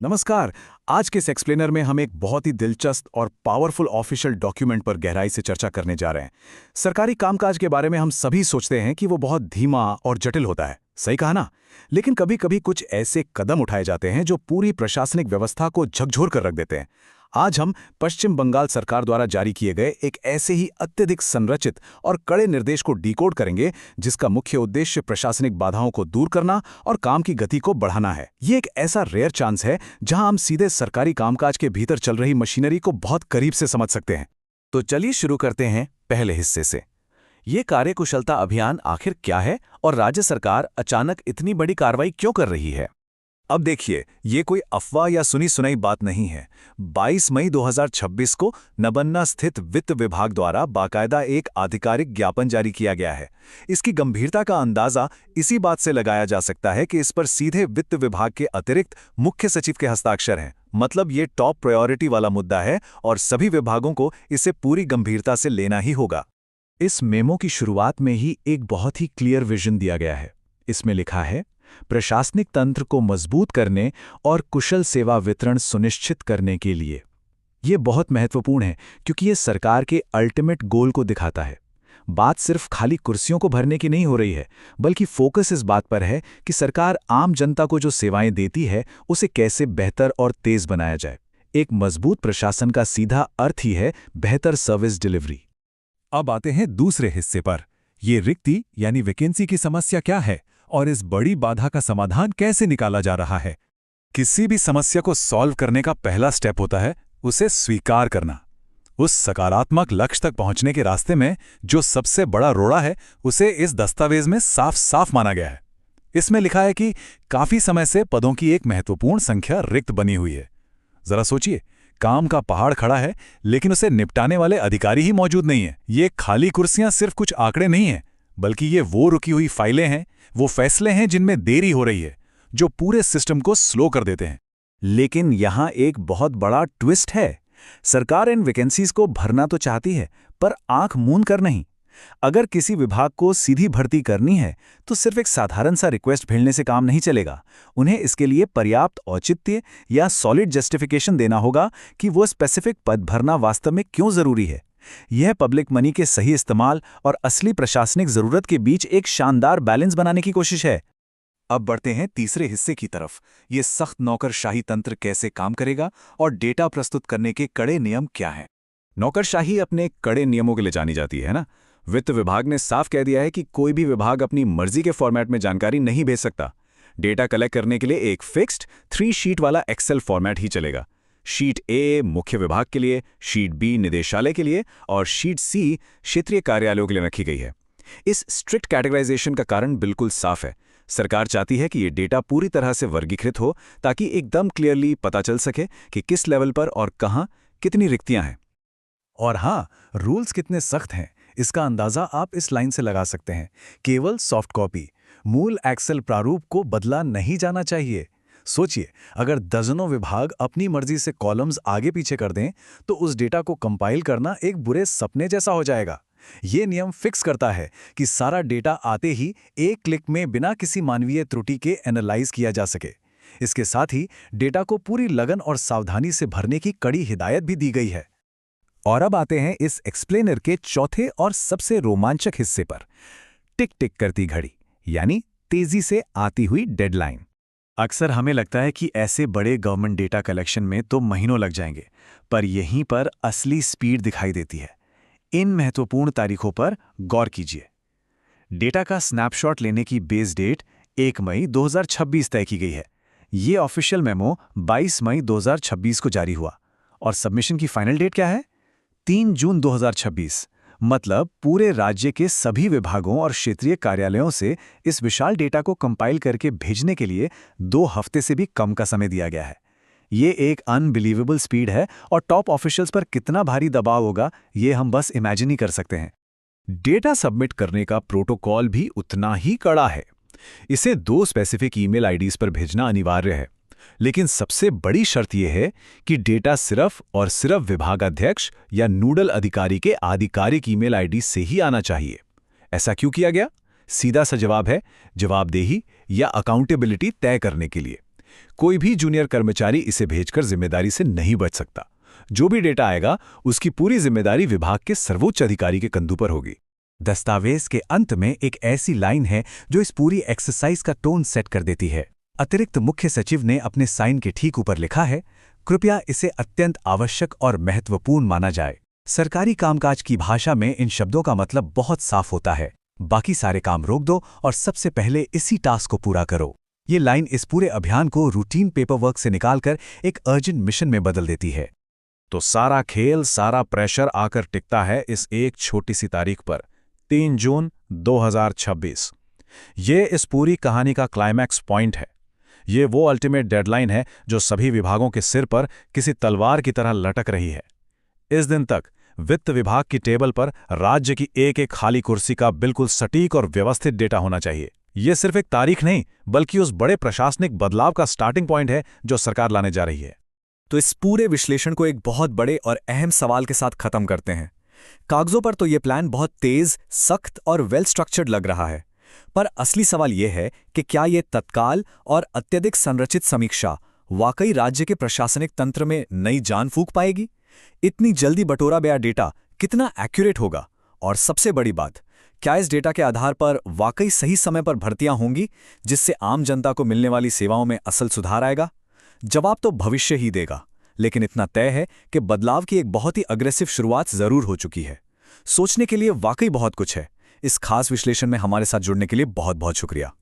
नमस्कार। आज के इस एक्सप्लेनर में हम एक बहुत ही दिलचस्प और पावरफुल ऑफिशियल डॉक्यूमेंट पर गहराई से चर्चा करने जा रहे हैं। सरकारी कामकाज के बारे में हम सभी सोचते हैं कि वो बहुत धीमा और जटिल होता है, सही कहा ना? लेकिन कभी-कभी कुछ ऐसे कदम उठाए जाते हैं जो पूरी प्रशासनिक व्यवस्था को झकझोर कर रख देते हैं। आज हम पश्चिम बंगाल सरकार द्वारा जारी किए गए एक ऐसे ही अत्यधिक संरचित और कड़े निर्देश को डिकोड करेंगे जिसका मुख्य उद्देश्य प्रशासनिक बाधाओं को दूर करना और काम की गति को बढ़ाना है। ये एक ऐसा रेयर चांस है जहां हम सीधे सरकारी कामकाज के भीतर चल रही मशीनरी को बहुत करीब से समझ सकते हैं। तो चलिए शुरू करते हैं पहले हिस्से से। ये कार्यकुशलता अभियान आखिर क्या है और राज्य सरकार अचानक इतनी बड़ी कार्रवाई क्यों कर रही है? अब देखिए, ये कोई अफवाह या सुनी सुनाई बात नहीं है। 22 मई 2026 को नबन्ना स्थित वित्त विभाग द्वारा बाकायदा एक आधिकारिक ज्ञापन जारी किया गया है। इसकी गंभीरता का अंदाजा इसी बात से लगाया जा सकता है कि इस पर सीधे वित्त विभाग के अतिरिक्त मुख्य सचिव के हस्ताक्षर हैं। मतलब ये टॉप प्रायोरिटी वाला मुद्दा है और सभी विभागों को इसे पूरी गंभीरता से लेना ही होगा। इस मेमो की शुरुआत में ही एक बहुत ही क्लियर विजन दिया गया है। इसमें लिखा है, प्रशासनिक तंत्र को मजबूत करने और कुशल सेवा वितरण सुनिश्चित करने के लिए। ये बहुत महत्वपूर्ण है क्योंकि ये सरकार के अल्टीमेट गोल को दिखाता है। बात सिर्फ खाली कुर्सियों को भरने की नहीं हो रही है, बल्कि फोकस इस बात पर है कि सरकार आम जनता को जो सेवाएं देती है उसे कैसे बेहतर और तेज बनाया जाए। एक मजबूत प्रशासन का सीधा अर्थ ही है बेहतर सर्विस डिलीवरी। अब आते हैं दूसरे हिस्से पर। ये रिक्ति यानी वैकेंसी की समस्या क्या है और इस बड़ी बाधा का समाधान कैसे निकाला जा रहा है? किसी भी समस्या को सॉल्व करने का पहला स्टेप होता है उसे स्वीकार करना। उस सकारात्मक लक्ष्य तक पहुंचने के रास्ते में जो सबसे बड़ा रोड़ा है उसे इस दस्तावेज में साफ साफ माना गया है। इसमें लिखा है कि काफी समय से पदों की एक महत्वपूर्ण संख्या रिक्त बनी हुई है। जरा सोचिए, काम का पहाड़ खड़ा है लेकिन उसे निपटाने वाले अधिकारी ही मौजूद नहीं है। ये खाली कुर्सियां सिर्फ कुछ आंकड़े नहीं हैं, बल्कि ये वो रुकी हुई फाइलें हैं, वो फैसले हैं जिनमें देरी हो रही है, जो पूरे सिस्टम को स्लो कर देते हैं। लेकिन यहाँ एक बहुत बड़ा ट्विस्ट है। सरकार इन वैकेंसीज को भरना तो चाहती है, पर आंख मूंद कर नहीं। अगर किसी विभाग को सीधी भर्ती करनी है तो सिर्फ एक साधारण सा रिक्वेस्ट भेजने से काम नहीं चलेगा। उन्हें इसके लिए पर्याप्त औचित्य या सॉलिड जस्टिफिकेशन देना होगा कि वो स्पेसिफिक पद भरना वास्तव में क्यों जरूरी है। यह पब्लिक मनी के सही इस्तेमाल और असली प्रशासनिक जरूरत के बीच एक शानदार बैलेंस बनाने की कोशिश है। अब बढ़ते हैं तीसरे हिस्से की तरफ। ये सख्त नौकरशाही तंत्र कैसे काम करेगा और डेटा प्रस्तुत करने के कड़े नियम क्या हैं। नौकरशाही अपने कड़े नियमों के लिए जानी जाती है ना। वित्त विभाग ने साफ कह दिया है कि कोई भी विभाग अपनी मर्जी के फॉर्मेट में जानकारी नहीं भेज सकता। डेटा कलेक्ट करने के लिए एक फिक्स्ड 3 शीट वाला एक्सेल फॉर्मेट ही चलेगा। शीट ए मुख्य विभाग के लिए, शीट बी निदेशालय के लिए और शीट सी क्षेत्रीय कार्यालयों के लिए रखी गई है। इस स्ट्रिक्ट कैटेगराइजेशन का कारण बिल्कुल साफ है। सरकार चाहती है कि ये डेटा पूरी तरह से वर्गीकृत हो ताकि एकदम क्लियरली पता चल सके कि किस लेवल पर और कहां कितनी रिक्तियां हैं। और हाँ, रूल्स कितने सख्त हैं इसका अंदाजा आप इस लाइन से लगा सकते हैं। केवल सॉफ्ट कॉपी, मूल एक्सेल प्रारूप को बदला नहीं जाना चाहिए। सोचिए, अगर दर्जनों विभाग अपनी मर्जी से कॉलम्स आगे पीछे कर दें तो उस डेटा को कंपाइल करना एक बुरे सपने जैसा हो जाएगा। ये नियम फिक्स करता है कि सारा डेटा आते ही एक क्लिक में बिना किसी मानवीय त्रुटि के एनालाइज किया जा सके। इसके साथ ही डेटा को पूरी लगन और सावधानी से भरने की कड़ी हिदायत भी दी गई है। और अब आते हैं इस एक्सप्लेनर के चौथे और सबसे रोमांचक हिस्से पर, टिक टिक करती घड़ी यानी तेजी से आती हुई डेडलाइन। अक्सर हमें लगता है कि ऐसे बड़े गवर्नमेंट डेटा कलेक्शन में तो महीनों लग जाएंगे, पर यहीं पर असली स्पीड दिखाई देती है। इन महत्वपूर्ण तारीखों पर गौर कीजिए। डेटा का स्नैपशॉट लेने की बेस डेट 1 मई 2026 तय की गई है। ये ऑफिशियल मेमो 22 मई 2026 को जारी हुआ और सबमिशन की फाइनल डेट क्या है? 3 जून 2026। मतलब पूरे राज्य के सभी विभागों और क्षेत्रीय कार्यालयों से इस विशाल डेटा को कंपाइल करके भेजने के लिए 2 हफ्ते से भी कम का समय दिया गया है। ये एक अनबिलीवेबल स्पीड है और टॉप ऑफिशियल्स पर कितना भारी दबाव होगा ये हम बस इमेजिन ही कर सकते हैं। डेटा सबमिट करने का प्रोटोकॉल भी उतना ही कड़ा है। इसे 2 स्पेसिफिक ईमेल आईडीज पर भेजना अनिवार्य है। लेकिन सबसे बड़ी शर्त यह है कि डेटा सिर्फ और सिर्फ विभागाध्यक्ष या नोडल अधिकारी के आधिकारिक ईमेल आईडी से ही आना चाहिए। ऐसा क्यों किया गया? सीधा सा जवाब है जवाबदेही या अकाउंटेबिलिटी तय करने के लिए। कोई भी जूनियर कर्मचारी इसे भेजकर जिम्मेदारी से नहीं बच सकता। जो भी डेटा आएगा उसकी पूरी जिम्मेदारी विभाग के सर्वोच्च अधिकारी के कंधों पर होगी। दस्तावेज के अंत में एक ऐसी लाइन है जो इस पूरी एक्सरसाइज का टोन सेट कर देती है। अतिरिक्त मुख्य सचिव ने अपने साइन के ठीक ऊपर लिखा है, कृपया इसे अत्यंत आवश्यक और महत्वपूर्ण माना जाए। सरकारी कामकाज की भाषा में इन शब्दों का मतलब बहुत साफ होता है, बाकी सारे काम रोक दो और सबसे पहले इसी टास्क को पूरा करो। ये लाइन इस पूरे अभियान को रूटीन पेपरवर्क से निकालकर एक अर्जेंट मिशन में बदल देती है। तो सारा खेल, सारा प्रेशर आकर टिकता है इस एक छोटी सी तारीख पर, 3 जून 2026। ये इस पूरी कहानी का क्लाइमैक्स पॉइंट है। ये वो अल्टीमेट डेडलाइन है जो सभी विभागों के सिर पर किसी तलवार की तरह लटक रही है। इस दिन तक वित्त विभाग की टेबल पर राज्य की एक एक खाली कुर्सी का बिल्कुल सटीक और व्यवस्थित डेटा होना चाहिए। ये सिर्फ एक तारीख नहीं, बल्कि उस बड़े प्रशासनिक बदलाव का स्टार्टिंग पॉइंट है जो सरकार लाने जा रही है। तो इस पूरे विश्लेषण को एक बहुत बड़े और अहम सवाल के साथ खत्म करते हैं। कागजों पर तो ये प्लान बहुत तेज, सख्त और वेल स्ट्रक्चर्ड लग रहा है, पर असली सवाल यह है कि क्या ये तत्काल और अत्यधिक संरचित समीक्षा वाकई राज्य के प्रशासनिक तंत्र में नई जान फूंक पाएगी? इतनी जल्दी बटोरा गया डेटा कितना एक्यूरेट होगा? और सबसे बड़ी बात, क्या इस डेटा के आधार पर वाकई सही समय पर भर्तियां होंगी, जिससे आम जनता को मिलने वाली सेवाओं में असल सुधार आएगा? जवाब तो भविष्य ही देगा, लेकिन इतना तय है कि बदलाव की एक बहुत ही अग्रेसिव शुरुआत जरूर हो चुकी है। सोचने के लिए वाकई बहुत कुछ है। इस खास विश्लेषण में हमारे साथ जुड़ने के लिए बहुत बहुत शुक्रिया।